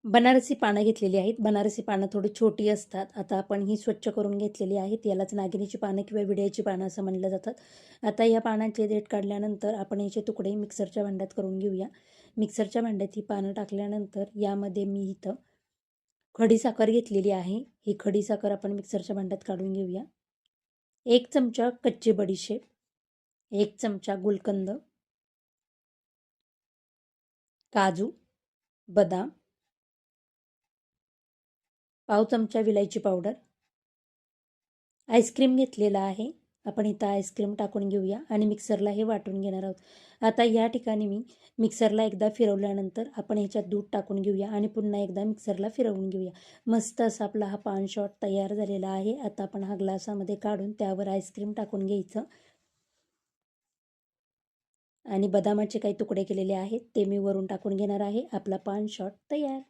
बनारसी पानं घेतलेली आहेत. बनारसी पानं थोडी छोटी असतात. आता आपण ही स्वच्छ करून घेतलेली आहेत. यालाच नागिनीची पानं किंवा विड्याची पानं असं म्हणलं जातात. आता या पानांचे देठ काढल्यानंतर आपण याचे तुकडे मिक्सरच्या भांड्यात करून घेऊया. मिक्सरच्या भांड्यात ही पानं टाकल्यानंतर यामध्ये मी इथं खडीसाखर घेतलेली आहे. ही खडीसाखर आपण मिक्सरच्या भांड्यात काढून घेऊया. 1 चमचा कच्ची बडीशेप, 1 चमचा गुलकंद, काजू, बदाम, पाव चमचा विलायची पावडर, आईस्क्रीम घेतलेला आहे. आपण इथं आईस्क्रीम टाकून घेऊया आणि मिक्सरला हे वाटून घेणार आहोत. आता या ठिकाणी मी मिक्सरला एकदा फिरवल्यानंतर आपण ह्याच्यात दूध टाकून घेऊया आणि पुन्हा एकदा मिक्सरला फिरवून घेऊया. मस्त असा आपला हा पान शॉट तयार झालेला आहे. आता आपण हा ग्लासामध्ये काढून त्यावर आईस्क्रीम टाकून घ्यायचं आणि बदामाचे काही तुकडे केलेले आहेत ते मी वरून टाकून घेणार आहे. आपला पान शॉट तयार.